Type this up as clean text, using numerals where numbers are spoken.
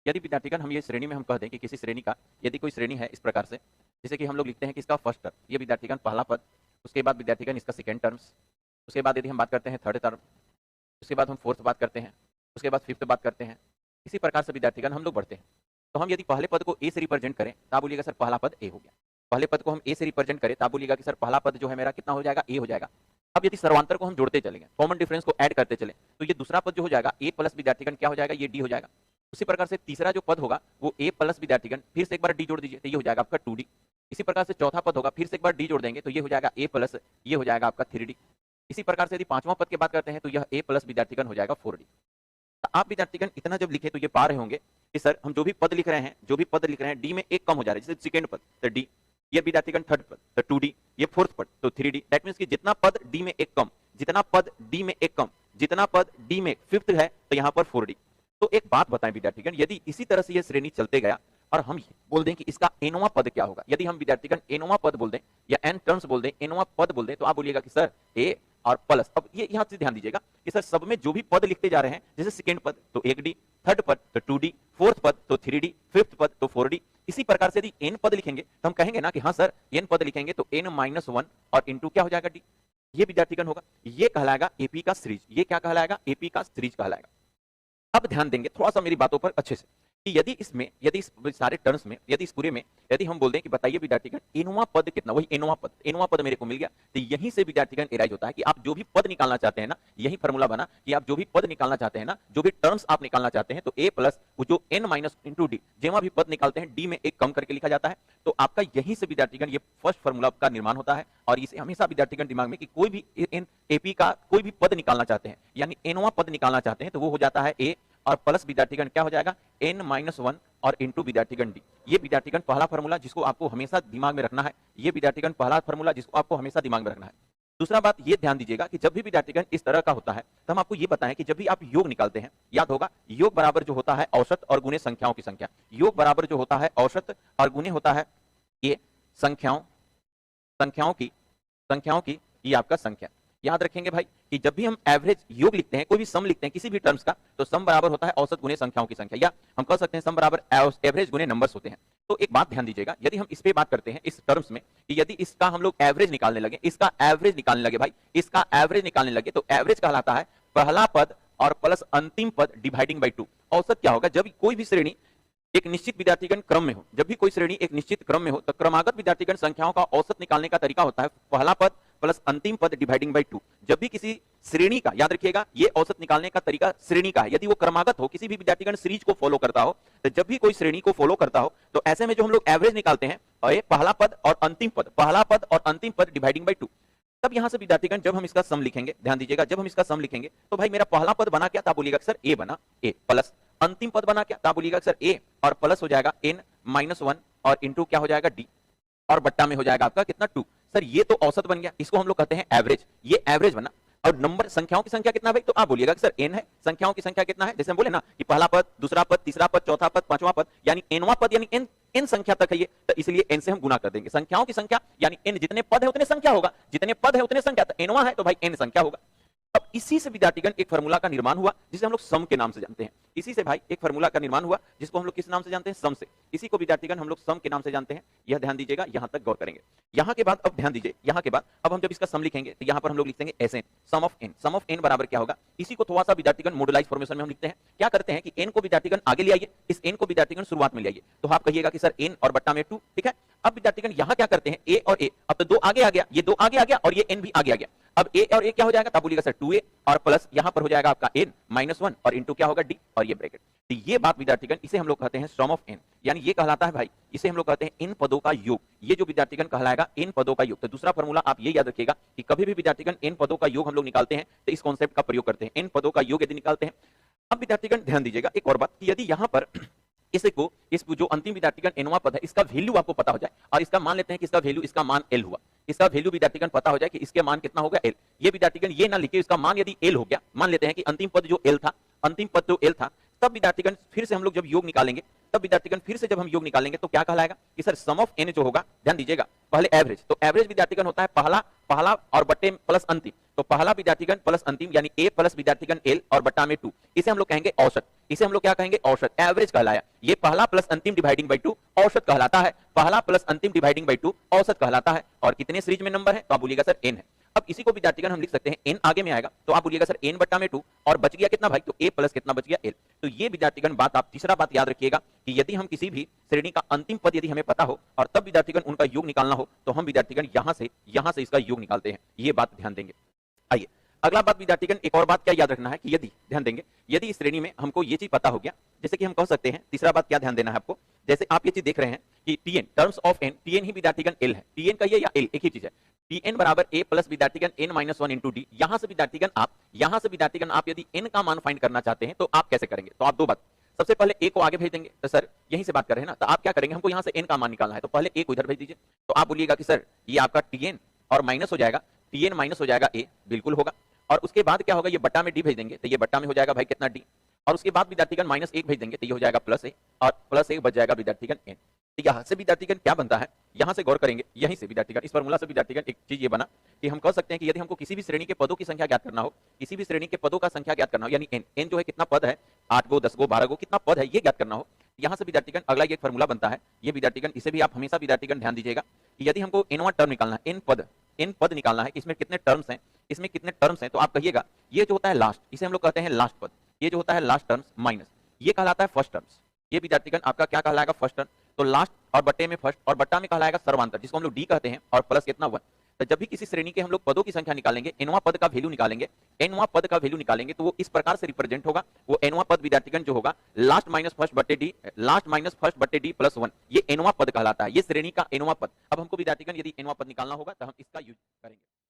यदि विद्यार्थीगण हम ये श्रेणी में हम कह दें कि किसी श्रेणी का यदि कोई श्रेणी है इस प्रकार से, जैसे कि हम लोग लिखते हैं कि इसका फर्स्ट टर्म, ये विद्यार्थीगण पहला पद, उसके बाद विद्यार्थीगण इसका सेकंड टर्म्स, उसके बाद यदि हम बात करते हैं थर्ड टर्म, उसके बाद हम फोर्थ बात करते हैं, उसके बाद फिफ्थ बात करते हैं, इसी प्रकार से विद्यार्थीगण हम लोग बढ़ते हैं। तो हम यदि पहले पद को ए से रिप्रेजेंट करें तो आप बोलिएगा सर पहला पद ए हो गया। पहले पद को हम ए से रिप्रेजेंट करें तो आप बोलिएगा कि सर पहला पद जो है मेरा कितना हो जाएगा, ए हो जाएगा। अब यदि सर्वांतर को हम जोड़ते चलेंगे, कॉमन डिफरेंस को ऐड करते चले, तो ये दूसरा पद जो हो जाएगा ए प्लस विद्यार्थीगण क्या हो जाएगा, ये डी हो जाएगा। उसी प्रकार से तीसरा जो पद होगा वो ए प्लस विद्यार्थीगण, फिर से एक बार डी जोड़ दीजिए तो ये हो जाएगा आपका 2d। इसी प्रकार से चौथा पद होगा, फिर से एक बार डी जोड़ देंगे तो ये हो जाएगा ए प्लस, ये हो जाएगा आपका 3d। इसी प्रकार से यदि पांचवां पद की बात करते हैं तो यह ए प्लस विद्यार्थीगण हो जाएगा 4d। आप विद्यार्थीगण इतना जब लिखे तो ये पा रहे होंगे कि सर हम जो भी पद लिख रहे हैं, जो भी पद लिख रहे हैं डी में एक कम हो जा रहा है, जैसे सेकंड पद तो डी, ये विद्यार्थीगण थर्ड पद तो 2d, ये फोर्थ पद तो 3d। दैट मींस कि जितना पद डी में एक कम, जितना पद डी में एक कम, जितना पद डी में फिफ्थ है तो यहाँ पर 4d। तो एक बात बताएं विद्यार्थीगण, यदि इसी तरह से ये श्रेणी चलते गया और हम बोल दें कि इसका एनवा पद क्या होगा, यदि हम विद्यार्थीगण एनवा पद बोल दें या एन टर्म्स बोल दें, एनवा पद बोल दें, तो आप बोलिएगा कि सर ए और प्लस। अब ये यहाँ से ध्यान दीजिएगा कि सर सब में जो भी पद लिखते जा रहे हैं, जैसे सेकंड पद तो 1d, थर्ड पद तो 2d, फोर्थ पद तो 3d, फिफ्थ पद तो 4d। इसी प्रकार से यदि n पद लिखेंगे तो हम कहेंगे ना कि हाँ सर n पद लिखेंगे तो n-1 और इंटू क्या हो जाएगा d। ये विद्यार्थीगण होगा, ये कहलाएगा एपी का सीरीज। ये क्या कहलाएगा, एपी का सीरीज कहलाएगा। अब ध्यान देंगे थोड़ा सा मेरी बातों पर अच्छे से कि यदि इसमें, यदि इस सारे टर्म्स में, यदि इस पूरे में यदि हम बोल दें कि बताइए विद्यार्थीगण एनवा पद कितना, वही एनवा पद मेरे को मिल गया, तो यहीं से विद्यार्थीगण एराइज होता है कि आप जो भी पद निकालना चाहते हैं ना, यही फार्मूला बना कि आप जो भी पद निकालना चाहते हैं ना, जो भी टर्म्स आप निकालना चाहते हैं, तो ए प्लस जो एन माइनस इंटू डी, जेवा भी पद निकालते हैं डी में एक कम करके लिखा जाता है। तो आपका यहीं से विद्यार्थीगण ये फर्स्ट फार्मूला का निर्माण होता है। और इसे हमेशा विद्यार्थीगण दिमाग में कि कोई भी एपी का कोई भी पद निकालना चाहते हैं, यानी एनवा पद निकालना चाहते हैं, तो वो हो जाता है ए और प्लस विद्यार्थीगण क्या हो जाएगा n-1 और इंटू विद्यार्थीगण डी। ये विद्यार्थीगण पहला फार्मूला जिसको आपको हमेशा दिमाग में रखना है, ये विद्यार्थीगण पहला फार्मूला जिसको आपको हमेशा दिमाग में रखना है। दूसरा बात ये ध्यान दीजिएगा कि जब भी विद्यार्थीगण इस तरह का होता है तो हम आपको ये बताएं कि जब भी आप योग निकालते हैं, याद होगा योग बराबर जो होता है औसत और गुणे संख्याओं की संख्या। योग बराबर जो होता है औसत और गुणे होता है ये संख्याओं की ये आपका संख्या। याद रखेंगे भाई कि जब भी हम एवरेज योग लिखते हैं, कोई भी सम लिखते हैं किसी भी टर्म्स का, तो सम बराबर होता है औसत गुणे संख्याओं की संख्या, या हम कह सकते हैं सम बराबर एवरेज गुणे नंबर्स होते हैं। तो एक बात ध्यान दीजिएगा, यदि हम इस पे बात करते हैं इस टर्म्स में कि यदि इसका हम लोग एवरेज निकालने लगे, इसका एवरेज निकालने लगे भाई, इसका एवरेज निकालने लगे, तो एवरेज कहलाता है पहला पद और प्लस अंतिम पद डिवाइडिंग बाई 2। औसत क्या होगा, जब कोई भी श्रेणी एक निश्चित विद्यार्थीगण क्रम में हो, जब भी कोई श्रेणी एक निश्चित क्रम में हो, तो क्रमागत विद्यार्थीगण संख्याओं का औसत निकालने का तरीका होता है पहला पद प्लस अंतिम पद डिवाइडिंग बाई 2। जब भी किसी श्रेणी का, याद रखिएगा ये औसत निकालने का तरीका श्रेणी का है, यदि वो क्रमागत हो, किसी भी विद्यार्थीगण सीरीज को फॉलो करता हो, तो जब भी कोई श्रेणी को फॉलो करता हो तो ऐसे में जो हम लोग एवरेज निकालते हैं पहला पद और अंतिम पद डिवाइडिंग बाई 2। तब यहां से विद्यार्थीगण जब हम इसका सम लिखेंगे, ध्यान दीजिएगा जब हम इसका सम लिखेंगे तो भाई मेरा पहला पद बना क्या, तब बोलिएगा सर ए बना, ए प्लस अंतिम पद बना क्या, तब बोलिएगा सर ए और प्लस हो जाएगा n-1 और इंटू क्या हो जाएगा डी, और बट्टा में हो जाएगा आपका कितना 2। सर ये तो औसत बन गया, इसको हम लोग कहते हैं एवरेज, ये एवरेज बना। और नंबर संख्याओं की संख्या कितना भाई, तो आप बोलिएगा सर n है, संख्याओं की संख्या कितना है, जैसे हम बोले ना कि पहला पद, दूसरा पद, तीसरा पद, चौथा पद, पांचवा पद, यानी nवां पद यानी n संख्या तक है ये, तो इसलिए n से हम गुना कर देंगे। संख्याओं की संख्या यानी n जितने पद है उतने संख्या होगा, जितने पद है उतने संख्या, तो nवां है तो भाई n संख्या होगा। अब इसी से विद्यार्थीगण एक फार्मूला का निर्माण हुआ जिसे हम लोग सम के नाम से जानते हैं। इसी से भाई एक फार्मूला का निर्माण हुआ जिसको हम लोग किस नाम से जानते हैं, सम से। इसी को विद्यार्थीगण हम लोग सम के नाम से जानते हैं। यह ध्यान दीजिएगा, यहां तक गौर करेंगे। यहां के बाद अब ध्यान दीजिए, यहां के बाद अब हम जब इसका सम लिखेंगे तो यहां पर हम लोग लिखेंगे Sn, sum of n। Sum of n बराबर क्या होगा, इसी को थोड़ा सा विद्यार्थीगण मॉडुलाइज फॉर्मेशन में हम लिखते हैं। क्या करते हैं कि n को विद्यार्थीगण आगे ले आइए, इस n को विद्यार्थीगण शुरुआत में ले आइए, तो आप कहिएगा कि सर n और बट्टा में 2, ठीक है। अब विद्यार्थीगण यहां क्या करते हैं, a और a, अब तो 2 आगे आ गया, ये 2 आगे आ गया और ये n भी आगे आ गया। अब a और a क्या हो जाएगा, तब बोलिएगा सर 2a और प्लस यहां पर हो जाएगा आपका n-1 और इंटू क्या होगा d और ये ब्रैकेट। तो ये बात विद्यार्थीगण, इसे हम लोग कहते हैं सम ऑफ n, यानी ये कहलाता है भाई, इसे हम लोग कहते हैं इन पदों का योग। ये जो विद्यार्थीगण कहलाएगा इन पदों का योग। तो दूसरा फार्मूला आप ये याद रखिएगा कि कभी भी विद्यार्थीगण इन पदों का योग हम लोग निकालते हैं तो इस कॉन्सेप्ट का प्रयोग करते हैं, इन पदों का योग यदि निकालते हैं। अब विद्यार्थीगण ध्यान दीजिएगा एक और बात कि यदि यहां पर इसको इस जो अंतिम विद्यार्थीगण एनवा पद है इसका वैल्यू आपको पता हो जाए, और इसका मान लेते हैं कि इसका वैल्यू, इसका मान एल हुआ, इसका वैल्यू विद्यार्थीगण पता हो जाए कि इसके मान कितना होगा एल। ये विद्यार्थीगण ये ना लिखे इसका मान यदि एल हो गया, मान लेते हैं कि अंतिम पद जो एल था, अंतिम पद जो एल था, तब विद्यार्थीगण फिर से हम लोग जब योग निकालेंगे, तब विद्यार्थीगण फिर से जब हम योग निकालेंगे तो क्या कहलाएगा कि सर सम ऑफ एन जो होगा, ध्यान दीजिएगा, पहले एवरेज, तो एवरेज विद्यार्थीगण होता है पहला और बट्टे प्लस अंतिम, तो पहला विद्यार्थीगण प्लस अंतिम यानी ए प्लस विद्यार्थीगण एल और बट्टा में 2, इसे हम लोग कहेंगे औसत, इसे हम लोग क्या कहेंगे औसत, एवरेज कहलाया। ये पहला प्लस अंतिम डिवाइडिंग बाई 2 औसत कहलाता है, पहला प्लस अंतिम डिवाइडिंग बाई 2 औसत कहलाता है। और कितने सीरीज में नंबर है तो आप बोलिएगा सर एन है। अब इसी को विद्यार्थीगण हम लिख सकते हैं एन आगे में आएगा तो आप बोलिएगा सर एन बट्टा में 2 और बच गया कितना भाई, तो ए प्लस कितना बच गया एल। तो ये विद्यार्थीगण बात आप तीसरा बात याद रखिएगा कि यदि हम किसी भी श्रेणी का अंतिम पद यदि हमें पता हो और तब विद्यार्थीगण उनका योग निकालना हो तो हम विद्यार्थीगण यहां से इसका योग निकालते हैं, ये बात ध्यान देंगे। आइए अगला बात विद्यार्थीगण, एक और बात क्या याद रखना है कि यदि ध्यान देंगे, यदि इस श्रेणी में हमको ये चीज पता हो गया, जैसे कि हम कह सकते हैं, तीसरा बात क्या ध्यान देना है आपको, जैसे आप ये चीज देख रहे हैं कि TN terms of N, TN ही विद्यार्थीगण एल है, टीएन का ये या एल एक ही चीज है, टीएन बराबर ए प्लस विद्यार्थीगण एन माइनस 1 इंटू डी। यहां से विद्यार्थीगण आप यदि एन का मान फाइंड करना चाहते हैं तो आप कैसे करेंगे, तो आप दो बात, सबसे पहले ए को आगे भेज देंगे, तो सर यहीं से बात कर रहे हैं ना, तो आप क्या करेंगे, हमको यहां से एन का मान निकालना है, तो पहले ए को इधर भेज दीजिए, तो आप बोलिएगा कि सर ये आपका टीएन और माइनस हो जाएगा, टीएन माइनस हो जाएगा ए, बिल्कुल होगा, और उसके बाद क्या होगा, ये बट्टा में डी भेज देंगे, तो ये बट्टा में हो जाएगा भाई कितना डी, और उसके बाद विद्यार्थीगण माइनस 1 भेज देंगे, तो ये हो जाएगा प्लस ए, और प्लस 1 बच जाएगा विद्यार्थीगण एन। तो यहाँ से विद्यार्थीगण क्या बनता है, यहां से गौर करेंगे, यहीं से विद्यार्थीगण इस फार्मूला से विद्यार्थीगण एक चीज ये बना कि हम कह सकते हैं कि यदि हमको किसी भी श्रेणी के पदों की संख्या ज्ञात करना हो, किसी भी श्रेणी के पदों का संख्या ज्ञात करना हो, यानी एन, एन जो है कितना पद है, 8 गो 10 गो 12 गो कितना पद है ये ज्ञात करना हो, यहां से विद्यार्थीगण अगला एक फार्मूला बनता है, ये विद्यार्थीगण इसे भी आप हमेशा विद्यार्थीगण ध्यान दीजिएगा कि यदि हमको एनवां टर्म निकालना है, एन पद निकालना है, इसमें कितने टर्म्स हैं, तो आप कहिएगा ये जो होता है लास्ट, इसे हम लोग कहते हैं लास्ट पद, ये जो होता है लास्ट टर्म्स माइनस ये कहलाता है फर्स्ट टर्म्स, ये विद्यार्थीगण आपका क्या कहलाएगा फर्स्ट टर्म, तो लास्ट और बट्टे में फर्स्ट और बट्टा में कहलाएगा सर्वांतर जिसको हम लोग डी कहते हैं, और प्लस कितना 1। तो जब भी किसी श्रेणी के हम लोग पदों की संख्या निकालेंगे, एनवां पद का वैल्यू निकालेंगे, तो वो इस प्रकार से रिप्रेजेंट होगा, वो एनवां पद विद्यार्थीगण जो होगा लास्ट माइनस फर्स्ट बट्टे डी प्लस 1, ये एनवां पद कहलाता है, ये श्रेणी का एनवां पद। अब हमको विद्यार्थीगण यदि एनवां पद निकालना होगा तो हम इसका यूज करेंगे।